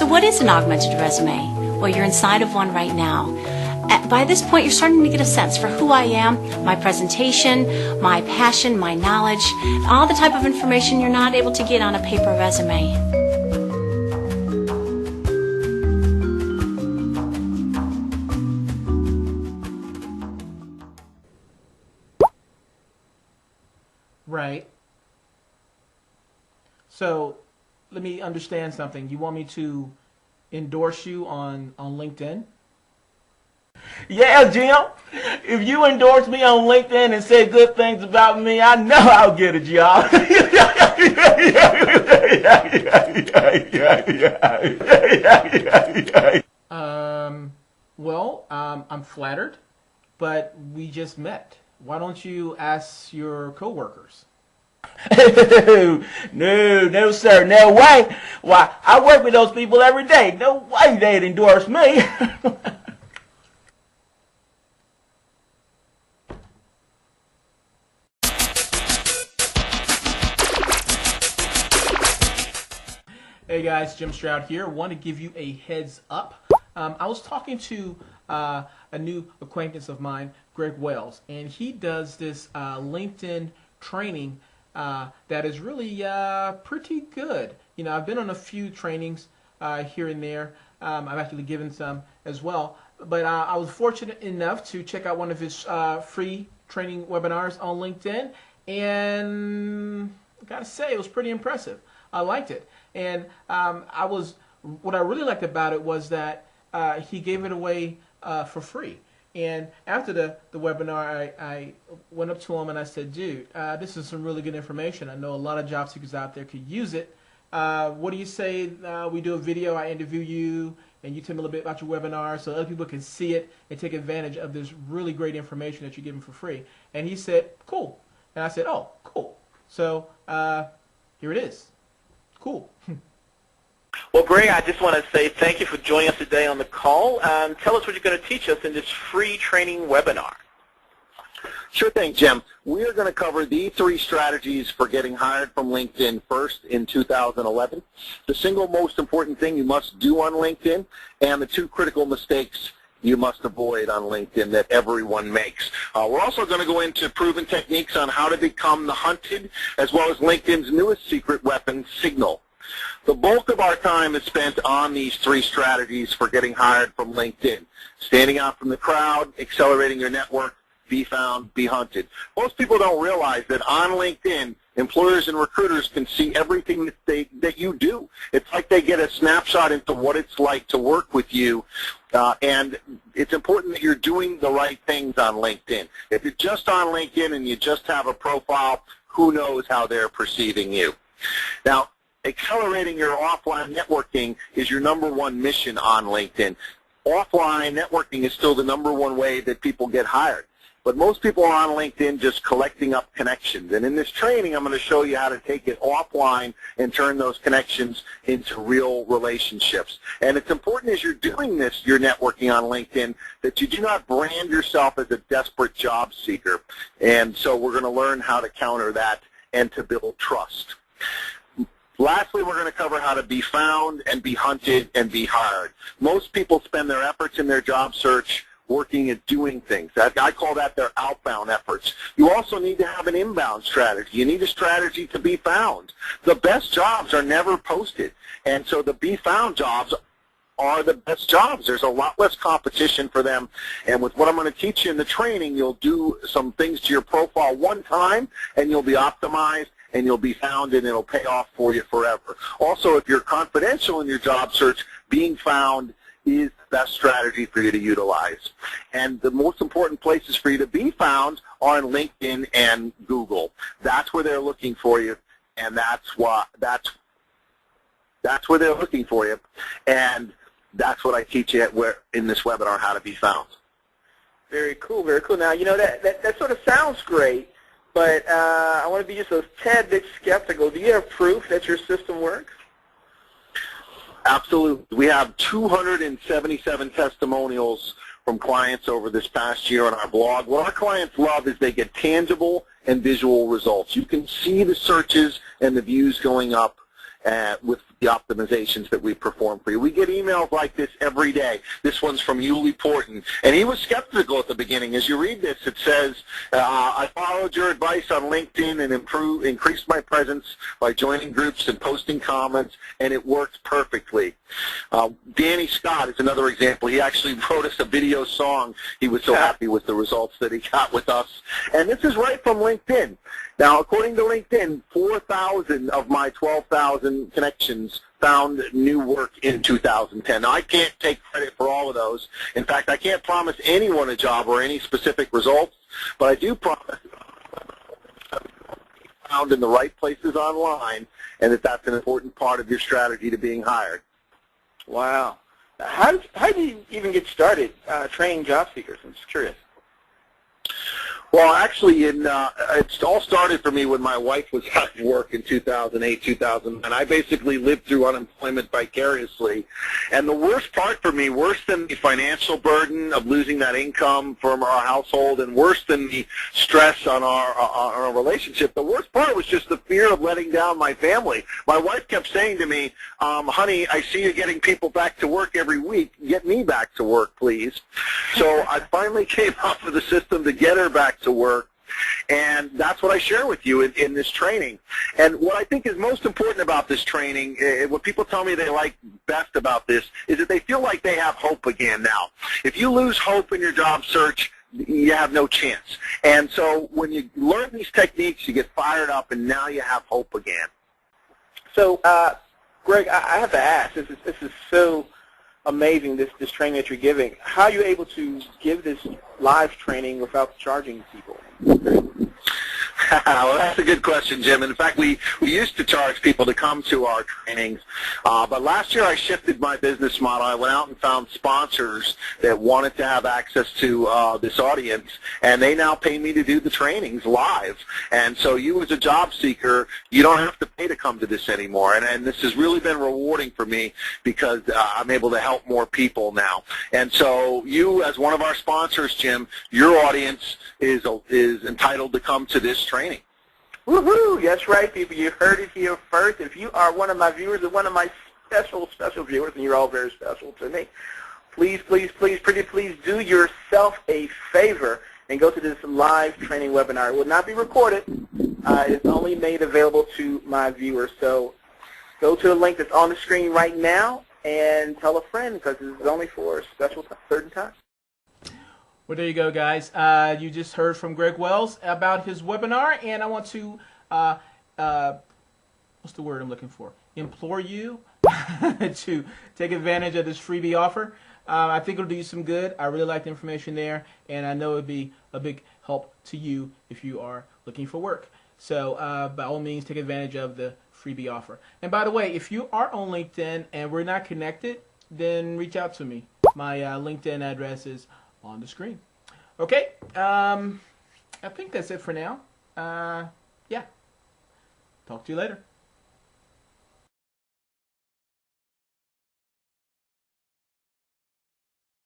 So what is an augmented resume? Well, you're inside of one right now. By this point, you're starting to get a sense for who I am, my presentation, my passion, my knowledge, all the type of information you're not able to get on a paper resume. Right. So let me understand something. You want me to endorse you on LinkedIn? Yeah, Jim. If you endorse me on LinkedIn and say good things about me, I know I'll get a job. Well, I'm flattered, but we just met. Why don't you ask your coworkers? No, sir, no way. Why, I work with those people every day. No way they'd endorse me. Hey guys, Jim Stroud here. I want to give you a heads up. I was talking to a new acquaintance of mine, Greg Wells, and he does this LinkedIn training that is really pretty good. You know, I've been on a few trainings here and there. I've actually given some as well. But I was fortunate enough to check out one of his free training webinars on LinkedIn, and I gotta say, it was pretty impressive. I liked it. And what I really liked about it was that he gave it away for free. And after the webinar, I went up to him and I said, dude, this is some really good information. I know a lot of job seekers out there could use it. What do you say we do a video, I interview you, and you tell me a little bit about your webinar so other people can see it and take advantage of this really great information that you're giving for free. And he said, cool. And I said, oh, cool. So here it is. Cool. Well, Greg, I just want to say thank you for joining us today on the call. Tell us what you're going to teach us in this free training webinar. Sure thing, Jim. We are going to cover the 3 strategies for getting hired from LinkedIn first in 2011, the single most important thing you must do on LinkedIn, and the 2 critical mistakes you must avoid on LinkedIn that everyone makes. We're also going to go into proven techniques on how to become the hunted, as well as LinkedIn's newest secret weapon, Signal. The bulk of our time is spent on these 3 strategies for getting hired from LinkedIn: standing out from the crowd, accelerating your network, be found, be hunted. Most people don't realize that on LinkedIn, employers and recruiters can see everything that you do. It's like they get a snapshot into what it's like to work with you, and it's important that you're doing the right things on LinkedIn. If you're just on LinkedIn and you just have a profile, who knows how they're perceiving you. Now, accelerating your offline networking is your #1 mission on LinkedIn. Offline networking is still the #1 way that people get hired. But most people are on LinkedIn just collecting up connections. And in this training, I'm going to show you how to take it offline and turn those connections into real relationships. And it's important as you're doing this, you're networking on LinkedIn, that you do not brand yourself as a desperate job seeker. And so we're going to learn how to counter that and to build trust. Lastly, we're going to cover how to be found and be hunted and be hired. Most people spend their efforts in their job search working at doing things. I call that their outbound efforts. You also need to have an inbound strategy. You need a strategy to be found. The best jobs are never posted, and so the be found jobs are the best jobs. There's a lot less competition for them, and with what I'm going to teach you in the training, you'll do some things to your profile one time, and you'll be optimized, and you'll be found, and it'll pay off for you forever. Also, if you're confidential in your job search, being found is the best strategy for you to utilize. And the most important places for you to be found are on LinkedIn and Google. That's where they're looking for you, and that's where they're looking for you, and that's what I teach you in this webinar, how to be found. Very cool, very cool. Now, you know, that sort of sounds great, but I want to be just a tad bit skeptical. Do you have proof that your system works? Absolutely. We have 277 testimonials from clients over this past year on our blog. What our clients love is they get tangible and visual results. You can see the searches and the views going up with the optimizations that we perform for you. We get emails like this every day. This one's from Yuli Porton, and he was skeptical at the beginning. As you read this, it says, I followed your advice on LinkedIn and increased my presence by joining groups and posting comments, and it worked perfectly. Danny Scott is another example. He actually wrote us a video song. He was so happy with the results that he got with us. And this is right from LinkedIn. Now, according to LinkedIn, 4,000 of my 12,000 connections found new work in 2010. Now, I can't take credit for all of those. In fact, I can't promise anyone a job or any specific results, but I do promise found in the right places online, and that's an important part of your strategy to being hired. Wow. How do you even get started training job seekers? I'm just curious. Well, actually, it all started for me when my wife was out of work in 2008, 2009. I basically lived through unemployment vicariously. And the worst part for me, worse than the financial burden of losing that income from our household and worse than the stress on our relationship, the worst part was just the fear of letting down my family. My wife kept saying to me, honey, I see you getting people back to work every week. Get me back to work, please. So I finally came up with a system to get her back to work, and that's what I share with you in this training. And what I think is most important about this training, what people tell me they like best about this, is that they feel like they have hope again now. If you lose hope in your job search, you have no chance. And so when you learn these techniques, you get fired up, and now you have hope again. So, Greg, I have to ask, this is so amazing, this training that you're giving. How are you able to give this live training without charging people? Well, that's a good question, Jim. In fact, we used to charge people to come to our trainings, but last year I shifted my business model. I went out and found sponsors that wanted to have access to this audience, and they now pay me to do the trainings live. And so you as a job seeker, you don't have to pay to come to this anymore. And this has really been rewarding for me because I'm able to help more people now. And so you, as one of our sponsors, Jim, your audience is entitled to come to this training. Woohoo! That's right, people. You heard it here first. If you are one of my viewers and one of my special viewers, and you're all very special to me, please, please, please, pretty please do yourself a favor and go to this live training webinar. It will not be recorded. It's only made available to my viewers. So go to the link that's on the screen right now and tell a friend, because this is only for a special certain time. Well, there you go, guys. You just heard from Greg Wells about his webinar, and I want to, what's the word I'm looking for? Implore you to take advantage of this freebie offer. I think it'll do you some good. I really like the information there, and I know it'll be a big help to you if you are looking for work. So by all means, take advantage of the freebie offer. And by the way, if you are on LinkedIn and we're not connected, then reach out to me. My LinkedIn address is on the screen. Okay, I think that's it for now. Yeah, talk to you later.